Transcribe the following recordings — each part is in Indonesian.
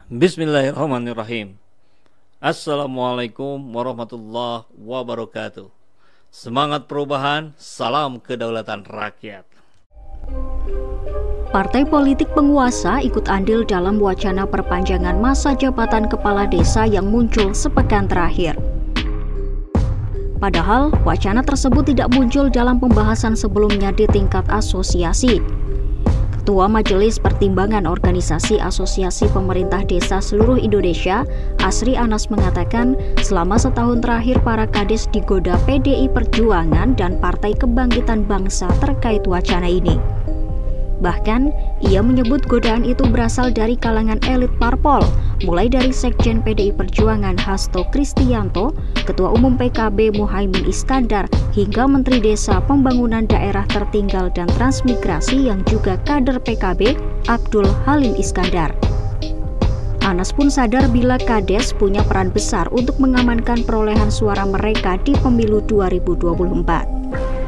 Bismillahirrahmanirrahim. Assalamualaikum warahmatullahi wabarakatuh. Semangat perubahan, salam kedaulatan rakyat. Partai politik penguasa ikut andil dalam wacana perpanjangan masa jabatan kepala desa yang muncul sepekan terakhir. Padahal wacana tersebut tidak muncul dalam pembahasan sebelumnya di tingkat asosiasi. Ketua Majelis Pertimbangan Organisasi Asosiasi Pemerintah Desa Seluruh Indonesia, Asri Anas mengatakan, selama setahun terakhir para kades digoda PDI Perjuangan dan Partai Kebangkitan Bangsa terkait wacana ini. Bahkan, ia menyebut godaan itu berasal dari kalangan elit parpol, mulai dari Sekjen PDI Perjuangan Hasto Kristianto, Ketua Umum PKB Muhaimin Iskandar, hingga Menteri Desa Pembangunan Daerah Tertinggal dan Transmigrasi yang juga kader PKB Abdul Halim Iskandar. Anas pun sadar bila kades punya peran besar untuk mengamankan perolehan suara mereka di pemilu 2024.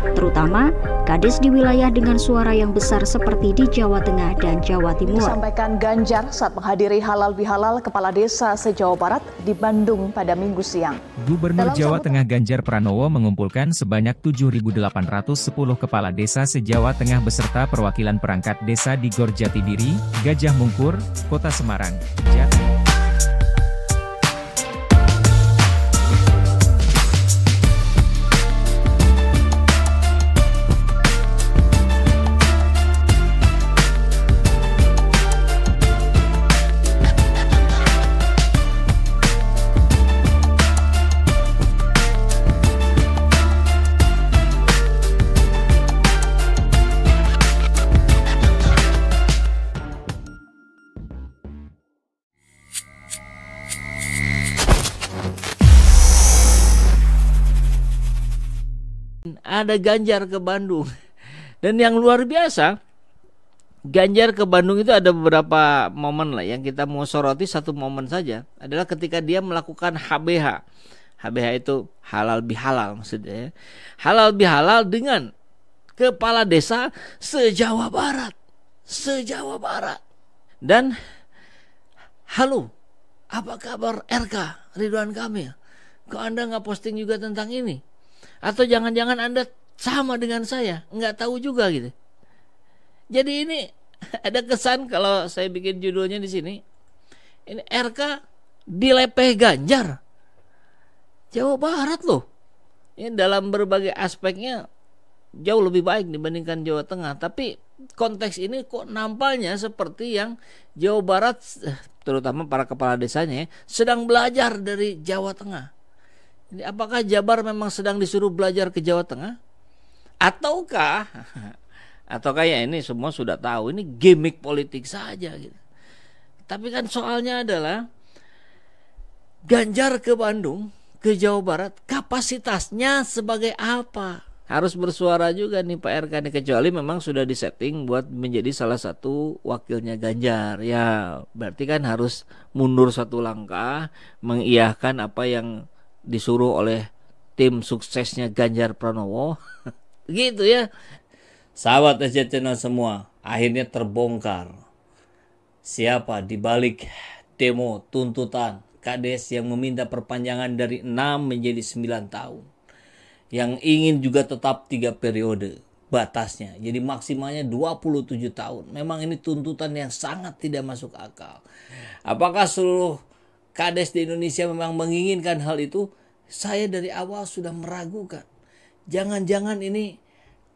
Terutama kades di wilayah dengan suara yang besar seperti di Jawa Tengah dan Jawa Timur. Disampaikan Ganjar saat menghadiri halal bihalal kepala desa se-Jawa Barat di Bandung pada Minggu siang. Gubernur Jawa Tengah Ganjar Pranowo mengumpulkan sebanyak 7.810 kepala desa se-Jawa Tengah beserta perwakilan perangkat desa di Gor Jatidiri, Gajah Mungkur, Kota Semarang, Jatim. Ada Ganjar ke Bandung. Dan yang luar biasa, Ganjar ke Bandung itu ada beberapa momen lah yang kita mau soroti. Satu momen saja adalah ketika dia melakukan HBH. HBH itu halal bihalal maksudnya ya. Halal bihalal dengan kepala desa se-Jawa Barat. Se-Jawa Barat. Dan halo, apa kabar RK Ridwan Kamil? Kok Anda nggak posting juga tentang ini? Atau jangan-jangan Anda sama dengan saya, nggak tahu juga gitu. Jadi ini ada kesan kalau saya bikin judulnya di sini, ini RK dilepeh Ganjar, Jawa Barat loh. Ini dalam berbagai aspeknya jauh lebih baik dibandingkan Jawa Tengah. Tapi konteks ini kok nampaknya seperti yang Jawa Barat, terutama para kepala desanya, sedang belajar dari Jawa Tengah. Jadi apakah Jabar memang sedang disuruh belajar ke Jawa Tengah? Ataukah ya ini semua sudah tahu, ini gimmick politik saja gitu. Tapi kan soalnya adalah Ganjar ke Bandung, ke Jawa Barat, kapasitasnya sebagai apa? Harus bersuara juga nih Pak RK nih, kecuali memang sudah disetting buat menjadi salah satu wakilnya Ganjar. Ya berarti kan harus mundur satu langkah, mengiyahkan apa yang disuruh oleh tim suksesnya Ganjar Pranowo. Gitu ya. Sahabat SC Channel semua, akhirnya terbongkar siapa di balik demo tuntutan kades yang meminta perpanjangan dari 6 menjadi 9 tahun. Yang ingin juga tetap 3 periode batasnya. Jadi maksimalnya 27 tahun. Memang ini tuntutan yang sangat tidak masuk akal. Apakah seluruh kades di Indonesia memang menginginkan hal itu? Saya dari awal sudah meragukan. Jangan-jangan ini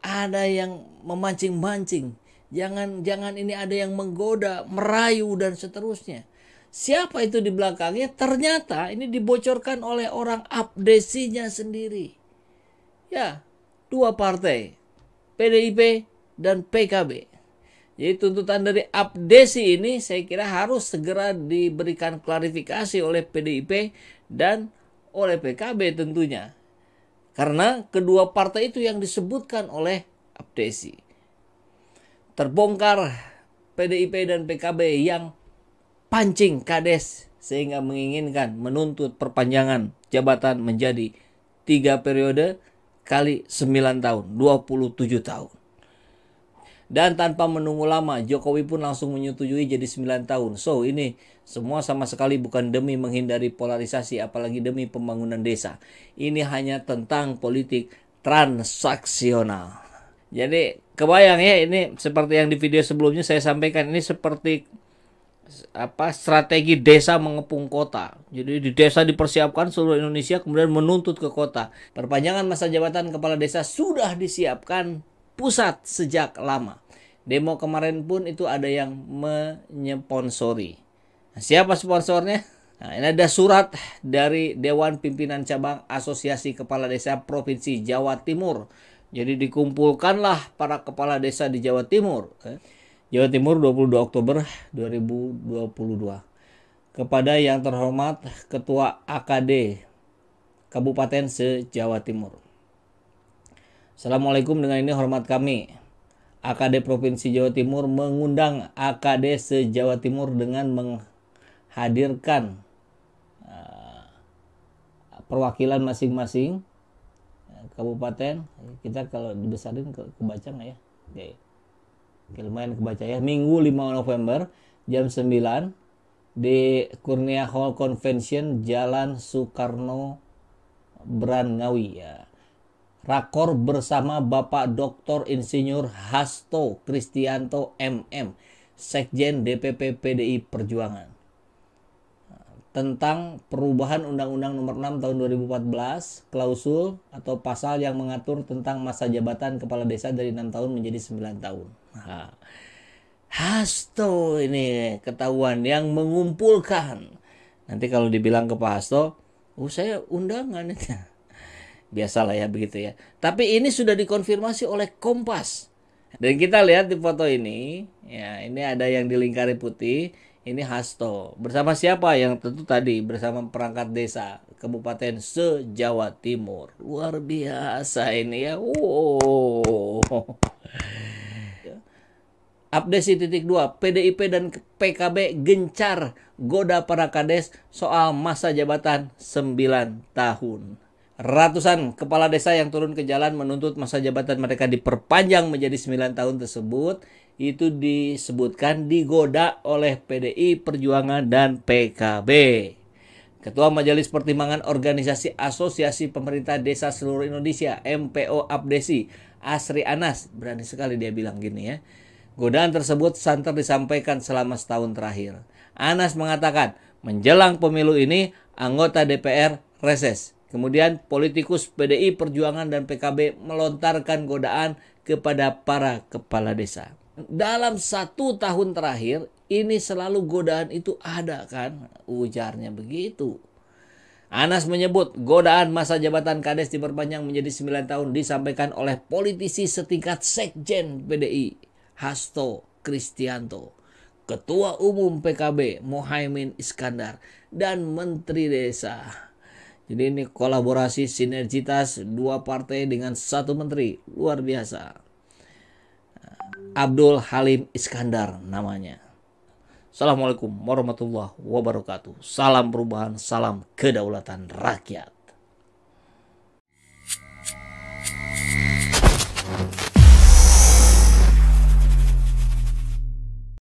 ada yang memancing-mancing. Jangan-jangan ini ada yang menggoda, merayu dan seterusnya. Siapa itu di belakangnya? Ternyata ini dibocorkan oleh orang abdesinya sendiri. Ya, 2 partai, PDIP dan PKB. Jadi tuntutan dari abdesi ini saya kira harus segera diberikan klarifikasi oleh PDIP dan oleh PKB tentunya. Karena kedua partai itu yang disebutkan oleh abdesi. Terbongkar PDIP dan PKB yang pancing kades sehingga menginginkan menuntut perpanjangan jabatan menjadi 3 periode kali 9 tahun, 27 tahun. Dan tanpa menunggu lama, Jokowi pun langsung menyetujui jadi 9 tahun. So, ini semua sama sekali bukan demi menghindari polarisasi, apalagi demi pembangunan desa. Ini hanya tentang politik transaksional. Jadi, kebayang ya, ini seperti yang di video sebelumnya saya sampaikan, ini seperti strategi desa mengepung kota. Jadi di desa dipersiapkan seluruh Indonesia, kemudian menuntut ke kota. Perpanjangan masa jabatan kepala desa sudah disiapkan pusat sejak lama. Demo kemarin pun itu ada yang menyponsori. Nah, siapa sponsornya? Nah, ini ada surat dari Dewan Pimpinan Cabang Asosiasi Kepala Desa Provinsi Jawa Timur. Jadi dikumpulkanlah para kepala desa di Jawa Timur. Jawa Timur 22 Oktober 2022. Kepada yang terhormat Ketua AKD Kabupaten se-Jawa Timur. Assalamualaikum, dengan ini hormat kami. AKD Provinsi Jawa Timur mengundang AKD se-Jawa Timur dengan menghadirkan perwakilan masing-masing kabupaten. Kita kalau dibesarin kebaca nggak ya? Oke. Lumayan kebaca ya. Minggu 5 November jam 9 di Kurnia Hall Convention Jalan Soekarno Brangawi ya. Rakor bersama Bapak Dr. Insinyur Hasto Kristianto MM, Sekjen DPP PDI Perjuangan, tentang perubahan Undang-Undang Nomor 6 Tahun 2014, klausul atau pasal yang mengatur tentang masa jabatan kepala desa dari 6 tahun menjadi 9 tahun. Nah, Hasto ini ketahuan yang mengumpulkan. Nanti kalau dibilang ke Pak Hasto, saya undangan itu. Biasalah ya begitu ya. Tapi ini sudah dikonfirmasi oleh Kompas. Dan kita lihat di foto ini, ya ini ada yang di lingkari putih. Ini Hasto bersama siapa? Yang tentu tadi bersama perangkat desa Kabupaten se-Jawa Timur. Luar biasa ini ya. Update titik 2, PDIP dan PKB gencar goda para kades soal masa jabatan 9 tahun. Ratusan kepala desa yang turun ke jalan menuntut masa jabatan mereka diperpanjang menjadi 9 tahun tersebut. Itu disebutkan digoda oleh PDI Perjuangan dan PKB. Ketua Majelis Pertimbangan Organisasi Asosiasi Pemerintah Desa Seluruh Indonesia MPO Abdesi Asri Anas, berani sekali dia bilang gini ya. Godaan tersebut santer disampaikan selama setahun terakhir. Anas mengatakan menjelang pemilu ini anggota DPR reses. Kemudian politikus PDI Perjuangan dan PKB melontarkan godaan kepada para kepala desa. Dalam 1 tahun terakhir ini selalu godaan itu ada kan, ujarnya begitu. Anas menyebut godaan masa jabatan kades diperpanjang menjadi 9 tahun disampaikan oleh politisi setingkat Sekjen PDI Hasto Kristianto, Ketua Umum PKB Mohaimin Iskandar, dan Menteri Desa. Jadi ini kolaborasi sinergitas 2 partai dengan 1 menteri, luar biasa. Abdul Halim Iskandar namanya. Assalamualaikum warahmatullahi wabarakatuh. Salam perubahan, salam kedaulatan rakyat.